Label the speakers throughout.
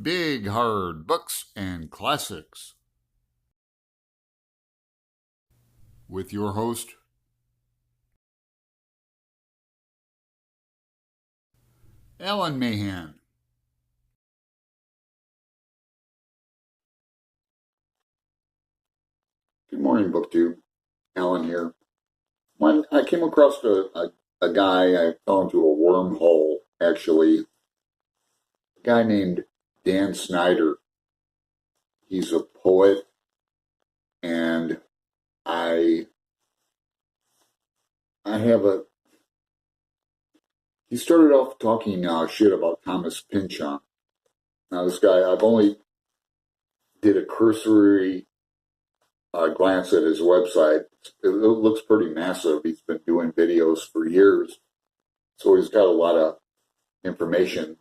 Speaker 1: Big Hard Books and Classics with your host, Alan Mahan. Good morning, BookTube. Alan here. When I came across a guy, I fell into a wormhole, actually. A guy named Dan Schneider. He's a poet, and I have he started off talking shit about Thomas Pynchon. Now, this guy, I've only did a cursory glance at his website. It looks pretty massive. He's been doing videos for years, so he's got a lot of information.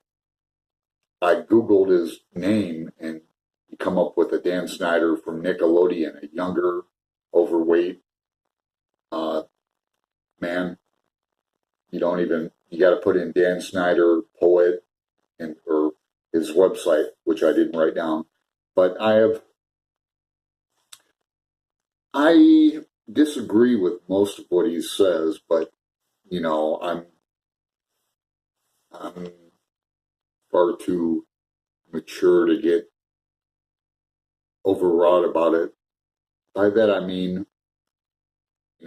Speaker 1: I Googled his name, and you come up with a Dan Schneider from Nickelodeon, a younger, overweight man. You got to put in Dan Schneider, poet, or his website, which I didn't write down. But I disagree with most of what he says, but I'm far too mature to get overwrought about it. By that I mean,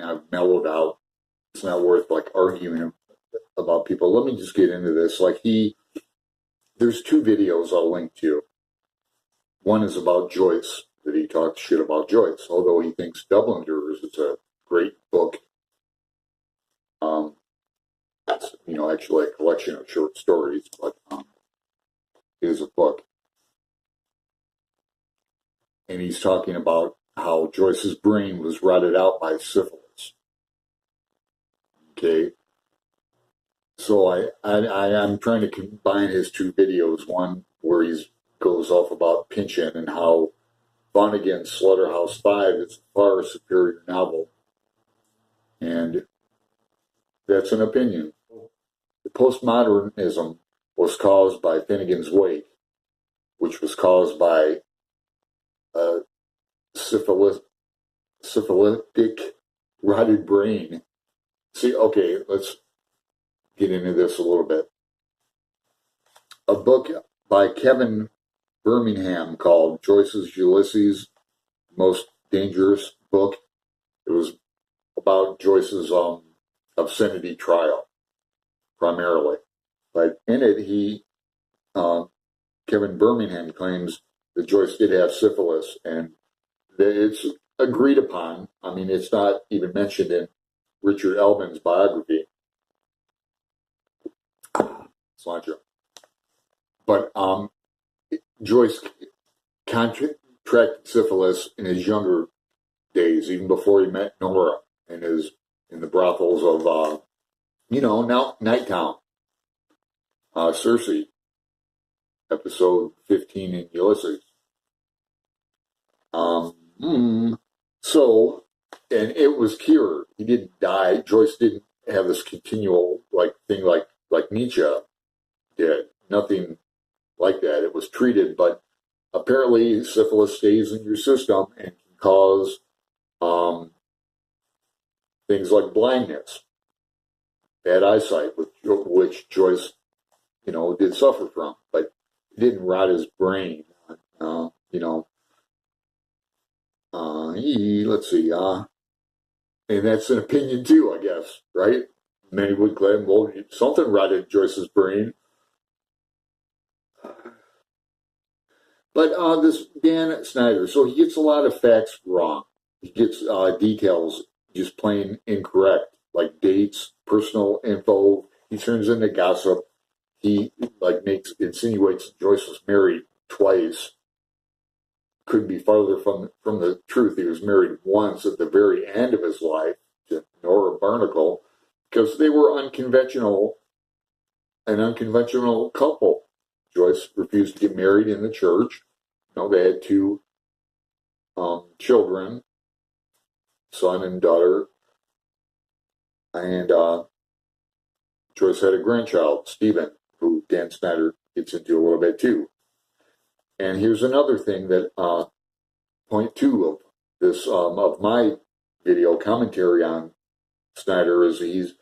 Speaker 1: I've mellowed out. It's not worth arguing about people. Let me just get into this. There's two videos I'll link to. One is about Joyce, that he talks shit about Joyce, although he thinks Dubliners is a great book. It's actually a collection of short stories, but it is a book. And he's talking about how Joyce's brain was rotted out by syphilis. Okay. So I'm trying to combine his two videos. One where he goes off about Pynchon and how Vonnegut's Slaughterhouse-Five is a far superior novel. And that's an opinion. The postmodernism was caused by Finnegan's Wake, which was caused by a syphilitic rotted brain. See, okay, let's get into this a little bit. A book by Kevin Birmingham called Joyce's Ulysses, Most Dangerous Book. It was about Joyce's obscenity trial, primarily. But in it, Kevin Birmingham claims that Joyce did have syphilis, and that it's agreed upon. I mean, it's not even mentioned in Richard Elvin's biography. Cilantro. But Joyce contracted syphilis in his younger days, even before he met Nora in the brothels of now Nighttown. Circe, episode 15 in Ulysses. So, and it was cured. He didn't die. Joyce didn't have this continual thing like Nietzsche did. Nothing like that. It was treated, but apparently syphilis stays in your system and can cause things like blindness, bad eyesight, which Joyce, did suffer from, but it didn't rot his brain. Let's see, and that's an opinion too, I guess, right? Many would claim, well, something rotted Joyce's brain. But this Dan Schneider, so he gets a lot of facts wrong. He gets details just plain incorrect, like dates, personal info. He turns into gossip. He insinuates Joyce was married twice. Couldn't be farther from the truth. He was married once at the very end of his life to Nora Barnacle, because they were an unconventional couple. Joyce refused to get married in the church. They had two children, son and daughter, and Joyce had a grandchild, Stephen, who Dan Schneider gets into a little bit too. And here's another thing that point two of this of my video commentary on Schneider is he's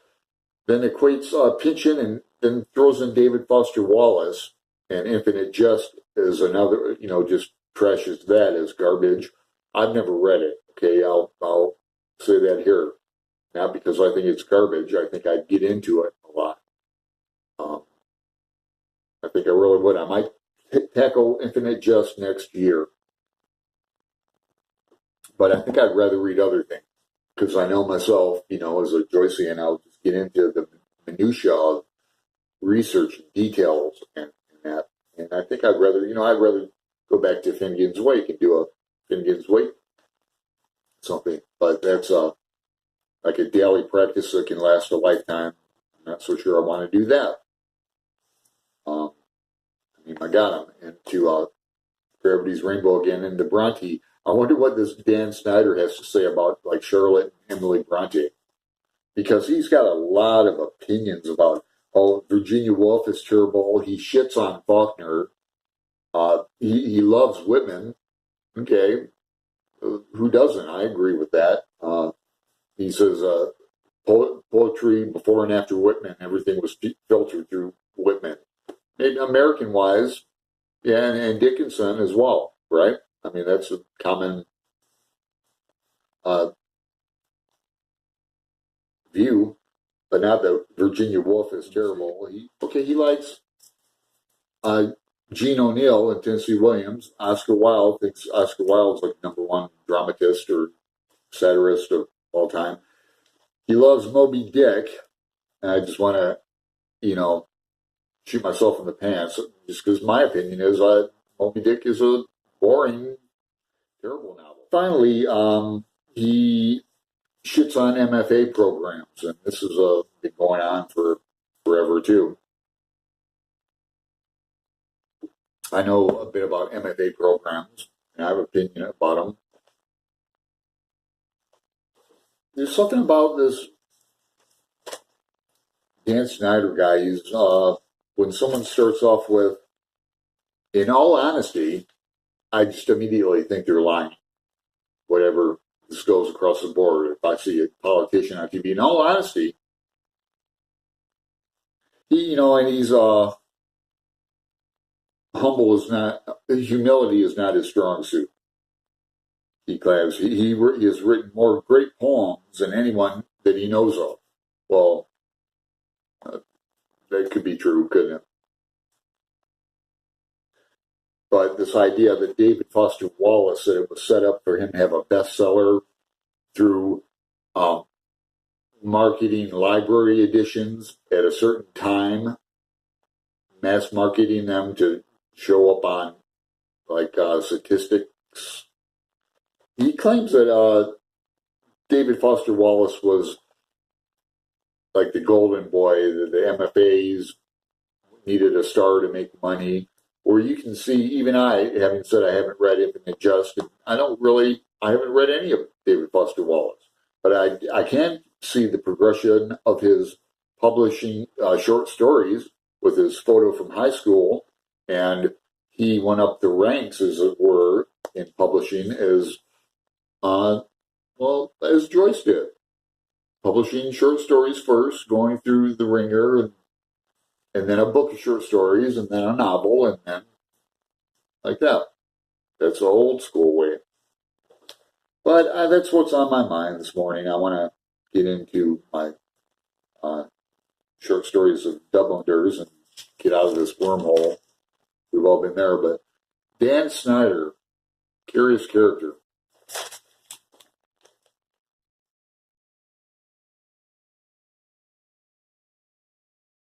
Speaker 1: then equates Pynchon and then throws in David Foster Wallace and Infinite Jest as another, just trashes that as garbage. I've never read it. Okay, I'll say that here. Not because I think it's garbage. I think I'd get into it a lot. I think I really would. I might tackle Infinite Jest next year. But I think I'd rather read other things because I know myself, as a Joycean, I'll just get into the minutia of research and details and that. And I think I'd rather go back to Finnegan's Wake and do a Finnegan's Wake something. But that's like a daily practice that can last a lifetime. I'm not so sure I want to do that. I got him into Gravity's Rainbow again, and the Bronte. I wonder what this Dan Schneider has to say about like Charlotte and Emily Bronte, because he's got a lot of opinions about, Virginia Woolf is terrible. He shits on Faulkner. He loves Whitman. Okay, who doesn't? I agree with that. He says poetry before and after Whitman, everything was filtered through Whitman. American-wise, yeah, and Dickinson as well, right? I mean, that's a common view, but not that Virginia Woolf is terrible. He likes Gene O'Neill and Tennessee Williams. Oscar Wilde thinks Oscar Wilde's like #1 dramatist or satirist of all time. He loves Moby Dick, and I just want to, shoot myself in the pants just because my opinion is Moby Dick is a boring, terrible novel. Finally, he shits on MFA programs, and this has been going on for forever too. I know a bit about MFA programs, and I have an opinion about them. There's something about this Dan Schneider guy. He's when someone starts off with, in all honesty, I just immediately think they're lying. Whatever this goes across the board. If I see a politician on TV, in all honesty, and he's humble is not, humility is not his strong suit. He claims he has written more great poems than anyone that he knows of. Well, that could be true, couldn't it? But this idea that David Foster Wallace said it was set up for him to have a bestseller through marketing library editions at a certain time, mass marketing them to show up on like statistics. He claims that David Foster Wallace was like the golden boy, the MFAs needed a star to make money. Where you can see, even I, having said I haven't read Infinite Jest, I haven't read any of David Foster Wallace, but I can see the progression of his publishing short stories with his photo from high school, and he went up the ranks, as it were, in publishing as Joyce did. Publishing short stories first, going through the ringer, and then a book of short stories, and then a novel, and then like that. That's the old school way. But that's what's on my mind this morning. I want to get into my short stories of Dubliners and get out of this wormhole. We've all been there, but Dan Schneider, curious character.